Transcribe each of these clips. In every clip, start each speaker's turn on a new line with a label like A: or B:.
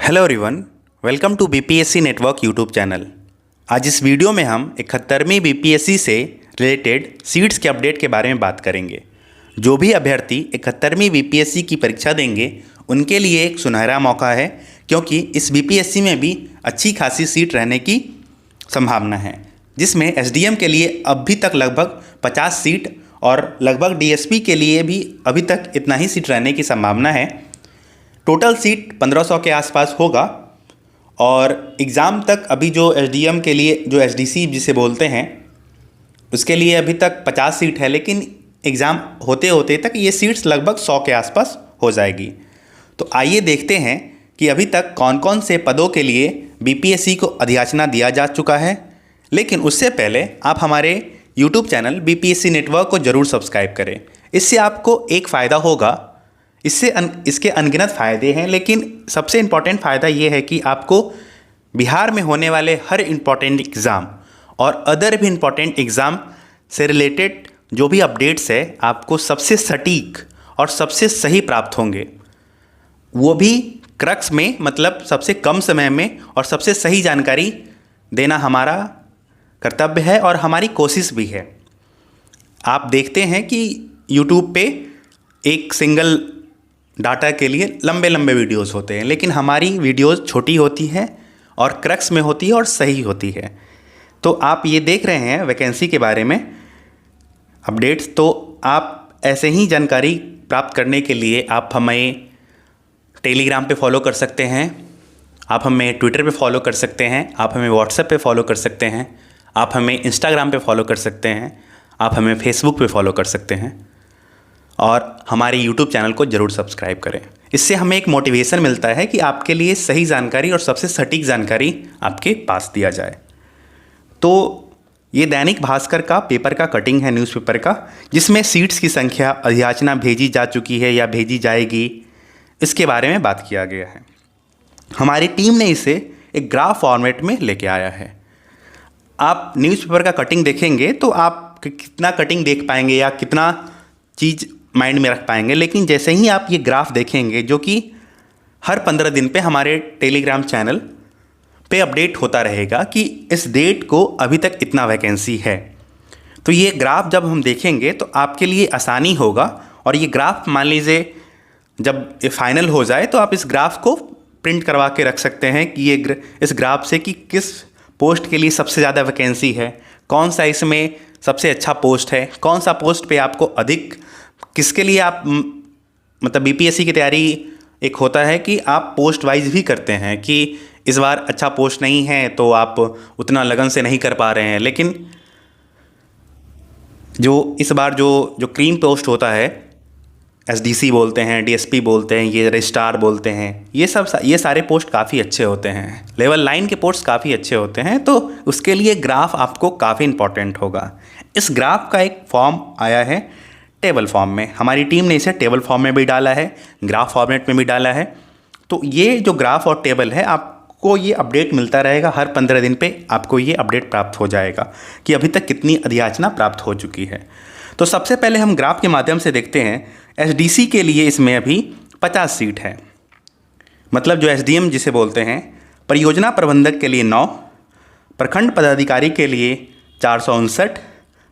A: Hello everyone, welcome to BPSC network YouTube channel. आज इस video में हम 71वीं बीपीएससी से रिलेटेड सीट्स के अपडेट के बारे में बात करेंगे। जो भी अभ्यर्थी 71वीं बीपीएससी की परीक्षा देंगे उनके लिए एक सुनहरा मौका है, क्योंकि इस बीपीएससी में भी अच्छी खासी सीट रहने की संभावना है, जिसमें एसडीएम के लिए अभी तक लगभग 50 सीट और लगभग डीएसपी के लिए भी अभी तक इतना ही सीट रहने की संभावना है। टोटल सीट 1500 के आसपास होगा और एग्ज़ाम तक अभी जो एसडीएम के लिए जो एसडीसी जिसे बोलते हैं उसके लिए अभी तक 50 सीट है, लेकिन एग्ज़ाम होते होते तक ये सीट्स लगभग 100 के आसपास हो जाएगी। तो आइए देखते हैं कि अभी तक कौन कौन से पदों के लिए बीपीएससी को अधियाचना दिया जा चुका है। लेकिन उससे पहले आप हमारे यूट्यूब चैनल बीपीएससी नेटवर्क को ज़रूर सब्सक्राइब करें। इससे आपको एक फ़ायदा होगा, इसके अनगिनत फ़ायदे हैं, लेकिन सबसे इम्पॉर्टेंट फ़ायदा ये है कि आपको बिहार में होने वाले हर इम्पॉर्टेंट एग्ज़ाम और अदर भी इम्पॉर्टेंट एग्ज़ाम से रिलेटेड जो भी अपडेट्स है आपको सबसे सटीक और सबसे सही प्राप्त होंगे, वो भी क्रक्स में, मतलब सबसे कम समय में और सबसे सही जानकारी देना हमारा कर्तव्य है और हमारी कोशिश भी है। आप देखते हैं कि यूट्यूब पे एक सिंगल डाटा के लिए लंबे लंबे वीडियोस होते हैं, लेकिन हमारी वीडियोस छोटी होती हैं और क्रक्स में होती है और सही होती है। तो आप ये देख रहे हैं वैकेंसी के बारे में अपडेट्स, तो आप ऐसे ही जानकारी प्राप्त करने के लिए आप हमें टेलीग्राम पे फॉलो कर सकते हैं, आप हमें ट्विटर पे फॉलो कर सकते हैं, आप हमें व्हाट्सएप पे फॉलो कर सकते हैं, आप हमें इंस्टाग्राम पे फॉलो कर सकते हैं, आप हमें फेसबुक पे फॉलो कर सकते हैं और हमारे यूट्यूब चैनल को ज़रूर सब्सक्राइब करें। इससे हमें एक मोटिवेशन मिलता है कि आपके लिए सही जानकारी और सबसे सटीक जानकारी आपके पास दिया जाए। तो ये दैनिक भास्कर का पेपर का कटिंग है, न्यूज़पेपर का, जिसमें सीट्स की संख्या, अधियाचना भेजी जा चुकी है या भेजी जाएगी, इसके बारे में बात किया गया है। हमारी टीम ने इसे एक ग्राफ फॉर्मेट में लेके आया है। आप न्यूज़पेपर का कटिंग देखेंगे तो आप कितना कटिंग देख पाएंगे या कितना चीज़ माइंड में रख पाएंगे, लेकिन जैसे ही आप ये ग्राफ देखेंगे जो कि हर 15 दिन पे हमारे टेलीग्राम चैनल पे अपडेट होता रहेगा कि इस डेट को अभी तक इतना वैकेंसी है, तो ये ग्राफ जब हम देखेंगे तो आपके लिए आसानी होगा। और ये ग्राफ मान लीजिए जब ये फाइनल हो जाए तो आप इस ग्राफ को प्रिंट करवा के रख सकते हैं कि ये इस ग्राफ से कि किस पोस्ट के लिए सबसे ज़्यादा वैकेंसी है, कौन सा इसमें सबसे अच्छा पोस्ट है, कौन सा पोस्ट पे आपको अधिक, किसके लिए आप, मतलब बीपीएससी की तैयारी एक होता है कि आप पोस्ट वाइज भी करते हैं कि इस बार अच्छा पोस्ट नहीं है तो आप उतना लगन से नहीं कर पा रहे हैं, लेकिन जो इस बार जो क्रीम पोस्ट होता है, एसडीसी बोलते हैं, डीएसपी बोलते हैं, ये रजिस्ट्रार बोलते हैं, ये सारे पोस्ट काफ़ी अच्छे होते हैं, लेवल 9 के पोस्ट काफ़ी अच्छे होते हैं, तो उसके लिए ग्राफ आपको काफ़ी इम्पॉर्टेंट होगा। इस ग्राफ का एक फॉर्म आया है टेबल फॉर्म में, हमारी टीम ने इसे टेबल फॉर्म में भी डाला है, ग्राफ फॉर्मेट में भी डाला है। तो ये जो ग्राफ और टेबल है, आपको ये अपडेट मिलता रहेगा, हर 15 दिन पे आपको ये अपडेट प्राप्त हो जाएगा कि अभी तक कितनी अधियाचना प्राप्त हो चुकी है। तो सबसे पहले हम ग्राफ के माध्यम से देखते हैं। एसडीसी के लिए इसमें अभी 50 सीट है, मतलब जो एसडीएम जिसे बोलते हैं, परियोजना प्रबंधक के लिए 9, प्रखंड पदाधिकारी के लिए 459,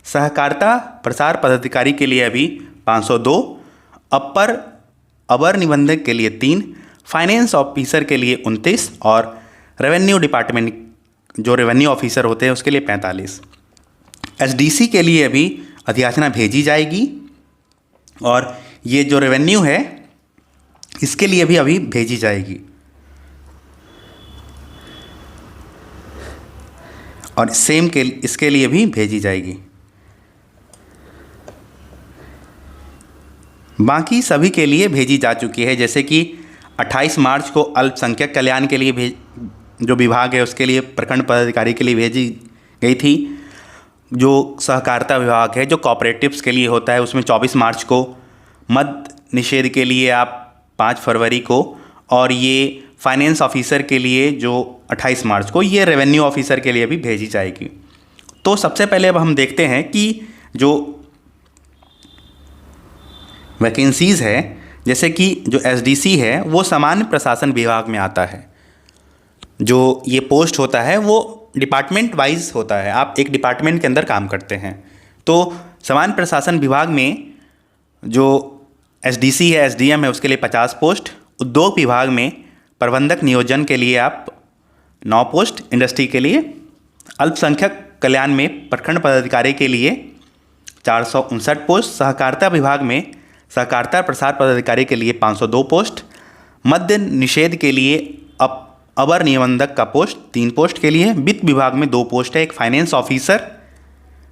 A: सहकारिता प्रसार पदाधिकारी के लिए अभी 502, अपर निबंधक के लिए 3, फाइनेंस ऑफिसर के लिए 29 और रेवेन्यू डिपार्टमेंट जो रेवेन्यू ऑफिसर होते हैं उसके लिए 45। एसडीसी के लिए अभी अधियाचना भेजी जाएगी और ये जो रेवेन्यू है इसके लिए भी अभी भेजी जाएगी और सेम के इसके लिए भी भेजी जाएगी। बाकी सभी के लिए भेजी जा चुकी है, जैसे कि 28 मार्च को अल्पसंख्यक कल्याण के लिए जो विभाग है उसके लिए प्रखंड पदाधिकारी के लिए भेजी गई थी। जो सहकारिता विभाग है जो कोऑपरेटिव्स के लिए होता है उसमें 24 मार्च को, मद निषेध के लिए आप 5 फरवरी को, और ये फाइनेंस ऑफिसर के लिए जो 28 मार्च को, ये रेवेन्यू ऑफिसर के लिए भी भेजी जाएगी। तो सबसे पहले अब हम देखते हैं कि जो वैकेंसीज़ है, जैसे कि जो एसडीसी है वो सामान्य प्रशासन विभाग में आता है, जो ये पोस्ट होता है वो डिपार्टमेंट वाइज होता है, आप एक डिपार्टमेंट के अंदर काम करते हैं। तो सामान्य प्रशासन विभाग में जो एसडीसी है, एसडीएम है, उसके लिए 50 पोस्ट। उद्योग विभाग में प्रबंधक नियोजन के लिए आप 9 पोस्ट, इंडस्ट्री के लिए। अल्पसंख्यक कल्याण में प्रखंड पदाधिकारी के लिए 459 पोस्ट। सहकारिता विभाग में सहकारिता प्रसार पदाधिकारी के लिए 502 पोस्ट। मद्य निषेध के लिए अवर निबंधक का पोस्ट 3 पोस्ट के लिए। वित्त विभाग में 2 पोस्ट है, एक फाइनेंस ऑफिसर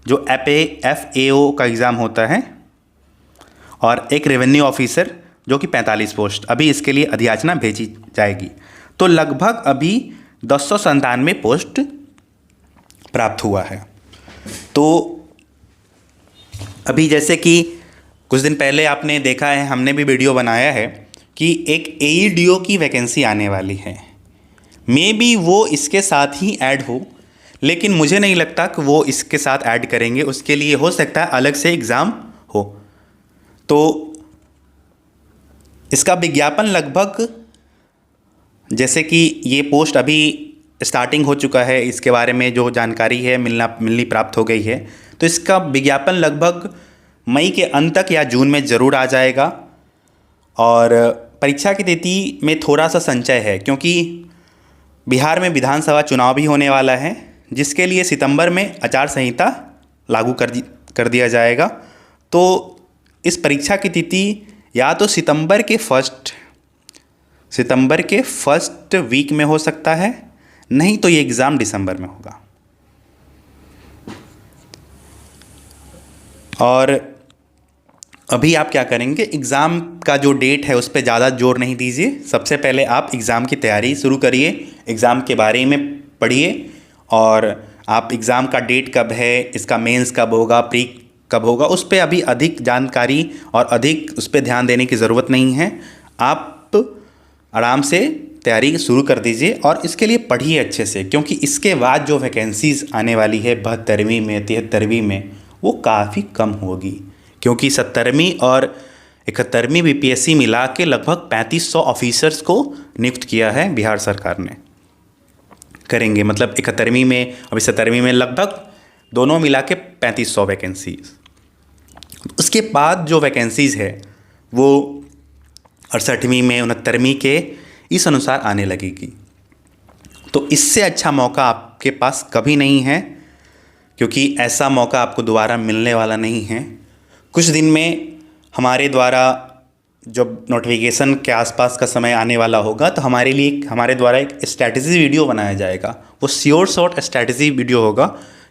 A: जो FAO का एग्ज़ाम होता है, और एक रेवेन्यू ऑफिसर जो कि 45 पोस्ट। अभी इसके लिए अधियाचना भेजी जाएगी। तो लगभग अभी 1097 पोस्ट प्राप्त हुआ है। तो अभी जैसे कि कुछ दिन पहले आपने देखा है, हमने भी वीडियो बनाया है कि एक AEDO की वैकेंसी आने वाली है। मे बी वो इसके साथ ही ऐड हो, लेकिन मुझे नहीं लगता कि वो इसके साथ ऐड करेंगे। उसके लिए हो सकता है अलग से एग्ज़ाम हो। तो इसका विज्ञापन लगभग, जैसे कि ये पोस्ट अभी स्टार्टिंग हो चुका है, इसके बारे में जो जानकारी है मिलनी प्राप्त हो गई है, तो इसका विज्ञापन लगभग मई के अंत तक या जून में ज़रूर आ जाएगा। और परीक्षा की तिथि में थोड़ा सा संचय है, क्योंकि बिहार में विधानसभा चुनाव भी होने वाला है, जिसके लिए सितंबर में आचार संहिता लागू कर दिया जाएगा। तो इस परीक्षा की तिथि या तो सितंबर के फर्स्ट वीक में हो सकता है, नहीं तो ये एग्ज़ाम दिसंबर में होगा। और अभी आप क्या करेंगे, एग्ज़ाम का जो डेट है उस पर ज़्यादा जोर नहीं दीजिए। सबसे पहले आप एग्ज़ाम की तैयारी शुरू करिए, एग्ज़ाम के बारे में पढ़िए, और आप एग्ज़ाम का डेट कब है, इसका मेंस कब होगा, प्री कब होगा, उस पर अभी अधिक जानकारी और अधिक उस पर ध्यान देने की ज़रूरत नहीं है। आप आराम से तैयारी शुरू कर दीजिए और इसके लिए पढ़िए अच्छे से, क्योंकि इसके बाद जो वैकेंसीज़ आने वाली है 72वीं में, 73वीं में, वो काफ़ी कम होगी, क्योंकि 70वीं और 71वीं BPSC मिला के लगभग 3500 ऑफिसर्स को नियुक्त किया है बिहार सरकार ने। करेंगे मतलब 71वीं में, अभी 70वीं में लगभग दोनों मिला के 3500 वैकेंसीज। उसके बाद जो वैकेंसीज़ है वो 68वीं में, 69वीं के इस अनुसार आने लगेगी। तो इससे अच्छा मौका आपके पास कभी नहीं है, क्योंकि ऐसा मौका आपको दोबारा मिलने वाला नहीं है। कुछ दिन में हमारे द्वारा जब नोटिफिकेशन के आसपास का समय आने वाला होगा, तो हमारे द्वारा एक स्ट्रैटेजी वीडियो बनाया जाएगा। वो श्योर शॉर्ट स्ट्रैटेजी वीडियो होगा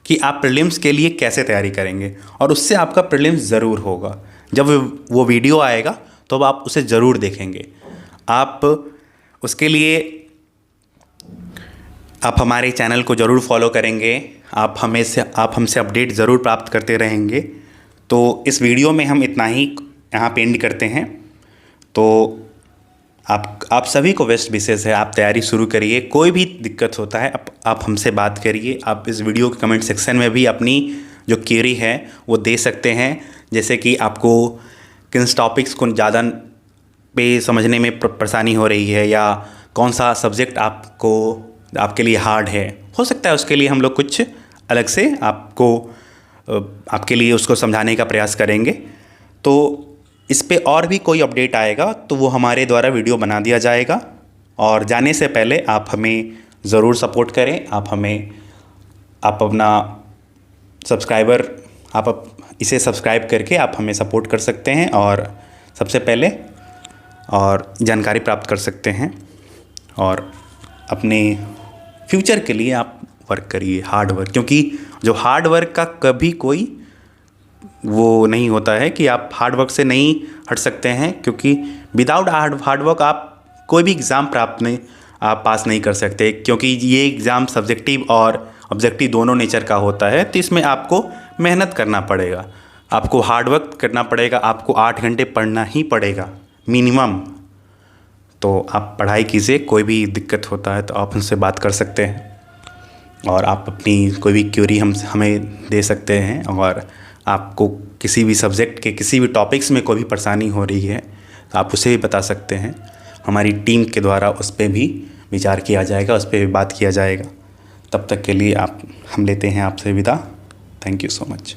A: कि आप प्रीलिम्स के लिए कैसे तैयारी करेंगे, और उससे आपका प्रीलिम्स ज़रूर होगा। जब वो वीडियो आएगा तो आप उसे ज़रूर देखेंगे। आप उसके लिए आप हमारे चैनल को ज़रूर फॉलो करेंगे, आप हमसे अपडेट ज़रूर प्राप्त करते रहेंगे। तो इस वीडियो में हम इतना ही यहाँ पे एंड करते हैं। तो आप सभी को बेस्ट विशेष है, आप तैयारी शुरू करिए। कोई भी दिक्कत होता है आप हमसे बात करिए। आप इस वीडियो के कमेंट सेक्शन में भी अपनी जो क्वेरी है वो दे सकते हैं, जैसे कि आपको किन टॉपिक्स को ज़्यादा पे समझने में परेशानी हो रही है, या कौन सा सब्जेक्ट आपके लिए हार्ड है। हो सकता है उसके लिए हम लोग कुछ अलग से आपके लिए उसको समझाने का प्रयास करेंगे। तो इस पे और भी कोई अपडेट आएगा तो वो हमारे द्वारा वीडियो बना दिया जाएगा। और जाने से पहले आप हमें ज़रूर सपोर्ट करें। आप अपना सब्सक्राइबर इसे सब्सक्राइब करके आप हमें सपोर्ट कर सकते हैं, और सबसे पहले और जानकारी प्राप्त कर सकते हैं। और अपने फ्यूचर के लिए आप वर्क करिए, हार्ड वर्क, क्योंकि जो हार्ड वर्क का कभी कोई वो नहीं होता है कि आप हार्ड वर्क से नहीं हट सकते हैं, क्योंकि विदाउट हार्ड वर्क आप कोई भी एग्ज़ाम आप पास नहीं कर सकते, क्योंकि ये एग्ज़ाम सब्जेक्टिव और ऑब्जेक्टिव दोनों नेचर का होता है। तो इसमें आपको मेहनत करना पड़ेगा, आपको हार्ड वर्क करना पड़ेगा, आपको 8 घंटे पढ़ना ही पड़ेगा मिनिमम। तो आप पढ़ाई कीजिए, कोई भी दिक्कत होता है तो आप हमसे बात कर सकते हैं, और आप अपनी कोई भी क्वेरी हमें दे सकते हैं। और आपको किसी भी सब्जेक्ट के किसी भी टॉपिक्स में कोई भी परेशानी हो रही है तो आप उसे भी बता सकते हैं। हमारी टीम के द्वारा उस पर भी विचार किया जाएगा, उस पर भी बात किया जाएगा। तब तक के लिए हम लेते हैं आपसे विदा। Thank you so much.